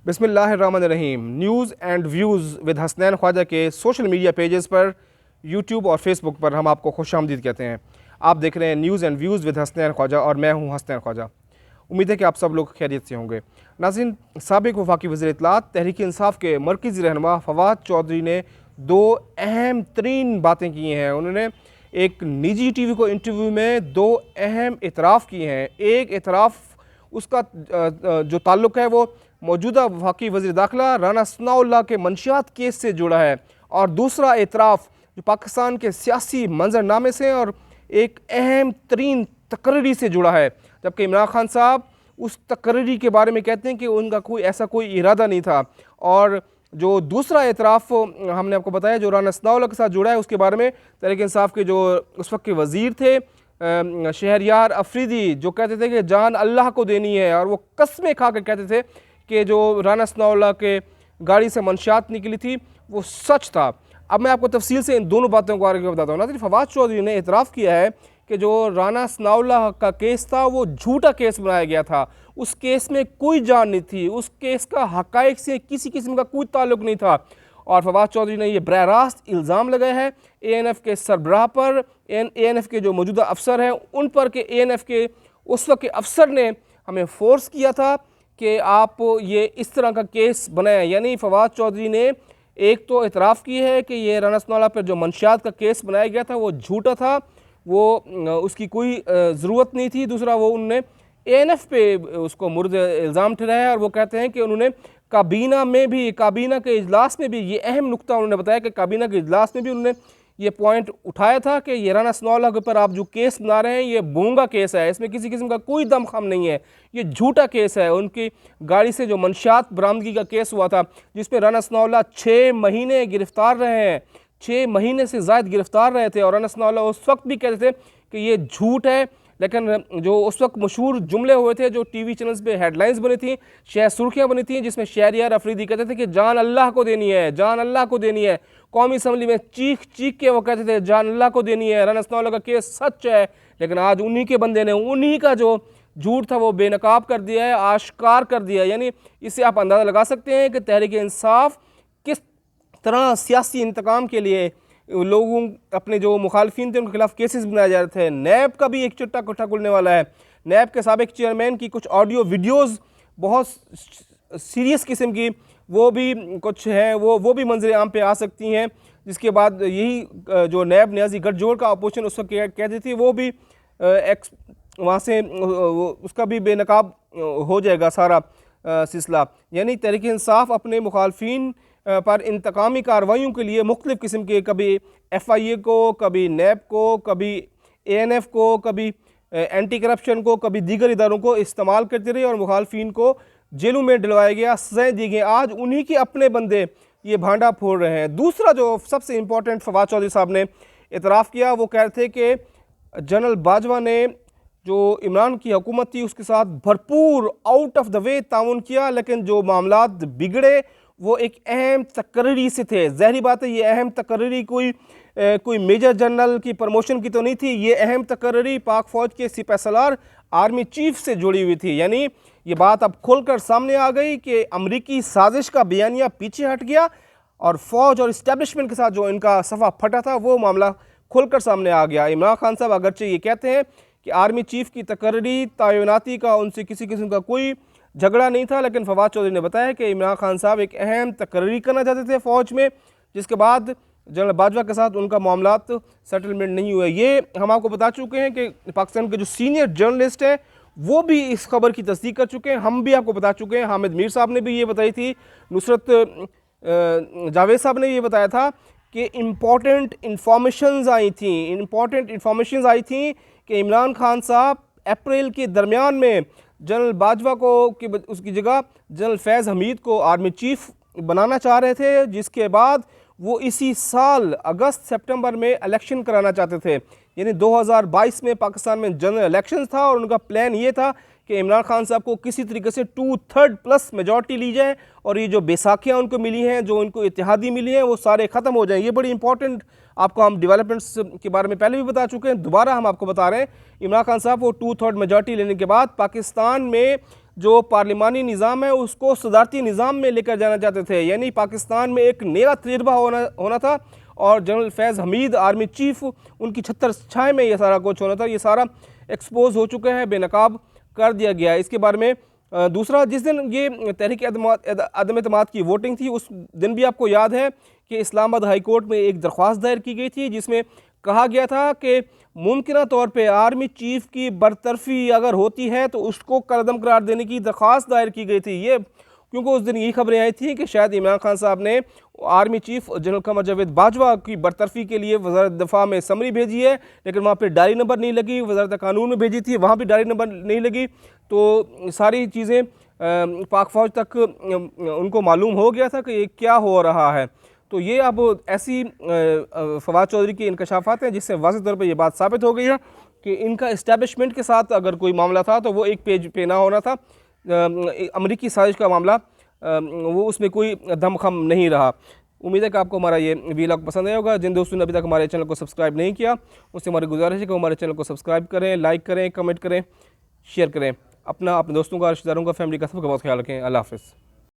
बिस्मिल्लाहिर्रहमानिर्रहीम। News and views with Hasnain Khwaja के social media pages पर, यूट्यूब और फेसबुक पर हम आपको खुशामदीद कहते हैं। आप देख रहे हैं news and views with Hasnain Khwaja और मैं हूं हसनैन ख्वाजा। उम्मीद है कि आप सब लोग खैरियत से होंगे। नाज़रीन, साबिक़ वफाकी वज़ीर इत्तलात तहरीक इंसाफ के मरकज़ी रहनुमा फवाद चौधरी ने दो अहम तरीन बातें की हैं। उन्होंने एक निजी टीवी को इंटरव्यू में दो अहम इतराफ़ किए हैं। एक इतराफ़ उसका जो ताल्लुक़ है वो मौजूदा वफाकी वज़ीर दाखिला राना सनाउल्लाह के मंशियात केस से जुड़ा है, और दूसरा एतराफ़ जो पाकिस्तान के सियासी मंजरनामे से और एक अहम तरीन तकरीरी से जुड़ा है। जबकि इमरान खान साहब उस तकरीरी के बारे में कहते हैं कि उनका कोई इरादा नहीं था। और जो दूसरा एतराफ़ हमने आपको बताया जो राना सनाउल्लाह के साथ जुड़ा है, उसके बारे में तहरीक इंसाफ के जो उस वक्त के वज़ीर थे शहरयार अफरीदी, जो कहते थे कि जान अल्लाह को देनी है, और वो कस्में खा कर कहते थे कि जो राना सनाउल्लाह के गाड़ी से मंशियात निकली थी वो सच था। अब मैं आपको तफसील से इन दोनों बातों के बारे में बताता हूँ। नाज़रीन, फवाद चौधरी ने एतराफ़ किया है कि जो राना सनाउल्लाह का केस था वो झूठा केस बनाया गया था। उस केस में कोई जान नहीं थी, उस केस का हक़ाइक़ से किसी किस्म का कोई ताल्लुक़ नहीं था। और फवाद चौधरी ने यह बराह रास्त इल्ज़ाम लगाया है ANF के सरबराह पर, ANF के जो मौजूदा अफसर हैं उन पर, कि ANF के उस वक्त के अफसर ने हमें फ़ोर्स किया था कि आप ये इस तरह का केस बनाएं। यानी फवाद चौधरी ने एक तो इतराफ़ की है कि ये राना सनाउल्लाह पर जो मंशियात का केस बनाया गया था वो झूठा था, वो उसकी कोई ज़रूरत नहीं थी। दूसरा, वो उन्होंने ANF पे उसको मुर्द इल्ज़ाम ठहराया, और वो कहते हैं कि उन्होंने काबीना के इजलास में भी ये अहम नुक्ता उन्होंने बताया कि काबीना के इजलास में भी उन्होंने ये पॉइंट उठाया था कि ये राना सनाउल्लाह के ऊपर आप जो केस बना रहे हैं ये बोंगा केस है, इसमें किसी किस्म का कोई दमखम नहीं है, ये झूठा केस है। उनकी गाड़ी से जो मंशियात बरामदगी का केस हुआ था जिसमें राना सनाउल्लाह 6 महीने गिरफ्तार रहे हैं, 6 महीने से ज़ायद गिरफ्तार रहे थे, और राना सनाउल्लाह उस वक्त भी कहते थे कि ये झूठ है। लेकिन जो उस वक्त मशहूर जुमले हुए थे, जो टीवी चैनल्स पे हेडलाइंस बनी थी, सुर्खियाँ बनी थी, जिसमें शहरयार अफरीदी कहते थे कि जान अल्लाह को देनी है, जान अल्लाह को देनी है। कौमी असम्बली में चीख चीख के वो कहते थे जान अल्लाह को देनी है, राना सनाउल्लाह का केस सच है। लेकिन आज उन्हीं के बंदे ने उन्हीं का जो झूठ था वो बेनकाब कर दिया है, आश्कार कर दिया है। यानी इससे आप अंदाज़ा लगा सकते हैं कि तहरीक इंसाफ किस तरह सियासी इंतकाम के लिए लोगों अपने जो मुखालफिन थे उनके खिलाफ केसेस बनाए जा रहे थे। नैब का भी एक चिट्टा कुट्टा खुलने वाला है। नैब के साबिक चेयरमैन की कुछ ऑडियो वीडियोस बहुत सीरियस किस्म की वो भी कुछ हैं, वो भी मंजर आम पे आ सकती हैं, जिसके बाद यही जो नैब न्याजी गठजोड़ का अपोजिशन उस वक्त कहती थी वो भी वहाँ से उसका भी बेनकाब हो जाएगा सारा सिलसिला। यानी तहरीक इंसाफ अपने मुखालफिन पर इंतकामी कार्रवाइयों के लिए मुख्तलिफ़ किस्म के, कभी FIA को, कभी नैब को, कभी ANF को, कभी एंटी करप्शन को, कभी दीगर इदारों को इस्तेमाल करते रहे, और मुखालफिन को जेलों में डलवाया गया, सज़ाएँ दी गई। आज उन्हीं के अपने बंदे ये भांडा फोड़ रहे हैं। दूसरा जो सबसे इम्पोर्टेंट फवाद चौधरी साहब ने इतराफ़ किया, वो कह रहे थे कि जनरल बाजवा ने जो इमरान की हुकूमत थी उसके साथ भरपूर आउट ऑफ द वे ताउन किया, लेकिन जो मामलात बिगड़े वो एक अहम तकरीरी से थे। ज़ाहिर बात है ये अहम तकरीरी कोई मेजर जनरल की प्रमोशन की तो नहीं थी, ये अहम तकरीरी पाक फ़ौज के सिपह सलार आर्मी चीफ से जुड़ी हुई थी। यानी ये बात अब खुलकर सामने आ गई कि अमरीकी साजिश का बयानिया पीछे हट गया, और फ़ौज और इस्टेब्लिशमेंट के साथ जो इनका सफ़ा फटा था वो मामला खुलकर सामने आ गया। इमरान खान साहब अगरचे ये कहते हैं कि आर्मी चीफ की तकरीरी तैनाती का उनसे किसी किस्म का कोई झगड़ा नहीं था, लेकिन फवाद चौधरी ने बताया कि इमरान खान साहब एक अहम तकरीरी करना चाहते थे फ़ौज में, जिसके बाद जनरल बाजवा के साथ उनका मामलात सेटलमेंट नहीं हुआ। ये हम आपको बता चुके हैं कि पाकिस्तान के जो सीनियर जर्नलिस्ट हैं वो भी इस खबर की तस्दीक कर चुके हैं। हम भी आपको बता चुके हैं, हामिद मीर साहब ने भी ये बताई थी, नुसरत जावेद साहब ने ये बताया था कि इम्पॉर्टेंट इंफॉर्मेशंस आई थी कि इमरान खान साहब अप्रैल के दरमियान में जनरल बाजवा को उसकी जगह जनरल फैज़ हमीद को आर्मी चीफ बनाना चाह रहे थे, जिसके बाद वो इसी साल अगस्त सितंबर में इलेक्शन कराना चाहते थे। यानी 2022 में पाकिस्तान में जनरल इलेक्शन था, और उनका प्लान ये था कि इमरान खान साहब को किसी तरीके से 2/3+ मेजॉरिटी ली जाए, और ये जो बैसाखियाँ उनको मिली हैं, जो उनको इत्तेहादी मिली हैं, वो सारे ख़त्म हो जाएँ। ये बड़ी इंपॉर्टेंट आपको हम डेवलपमेंट्स के बारे में पहले भी बता चुके हैं, दोबारा हम आपको बता रहे हैं। इमरान खान साहब वो 2/3 मेजॉरिटी लेने के बाद पाकिस्तान में जो पार्लिमानी निज़ाम है उसको सदारती निज़ाम में लेकर जाना चाहते थे, यानी पाकिस्तान में एक नया तजर्बा होना था और जनरल फैज़ हमीद आर्मी चीफ उनकी छत्तर छाए में ये सारा कुछ होना था। ये सारा एक्सपोज हो चुका है, बेनकाब कर दिया गया है। इसके बारे में दूसरा, जिस दिन ये तहरीक अदम एतमाद की वोटिंग थी उस दिन भी आपको याद है कि इस्लामाबाद हाई कोर्ट में एक दरख्वास्त दायर की गई थी जिसमें कहा गया था कि मुमकिन तौर पे आर्मी चीफ की बरतरफी अगर होती है तो उसको कलअदम करार देने की दरख्वास्त दायर की गई थी। ये क्योंकि उस दिन ये खबरें आई थी कि शायद इमरान खान साहब ने army chief general Qamar Javed Bajwa की बरतरफी के लिए वज़ारत दफ़ा में समरी भेजी है, लेकिन वहाँ पे डायरी नंबर नहीं लगी। वज़ारत कानून में भेजी थी, वहाँ भी डायरी नंबर नहीं लगी। तो सारी चीज़ें पाक फ़ौज तक उनको मालूम हो गया था कि ये क्या हो रहा है। तो ये अब ऐसी फवाद चौधरी के इंकशाफात हैं जिससे वाज़ेह तौर पर यह बात साबित हो गई है कि इनका इस्टेब्लिशमेंट के साथ अगर कोई मामला था तो वो एक पेज पे ना होना था। अमरीकी साजिश का मामला वो उसमें कोई दमखम नहीं रहा। उम्मीद है कि आपको हमारा ये वीलॉग पसंद आया होगा। जिन दोस्तों ने अभी तक हमारे चैनल को सब्सक्राइब नहीं किया उससे हमारी गुजारिश है कि हमारे चैनल को सब्सक्राइब करें, लाइक करें, कमेंट करें, शेयर करें। अपने दोस्तों का, रिश्तेदारों का, फैमिली का सबका बहुत ख्याल रखें। अल्लाह हाफ़िज़।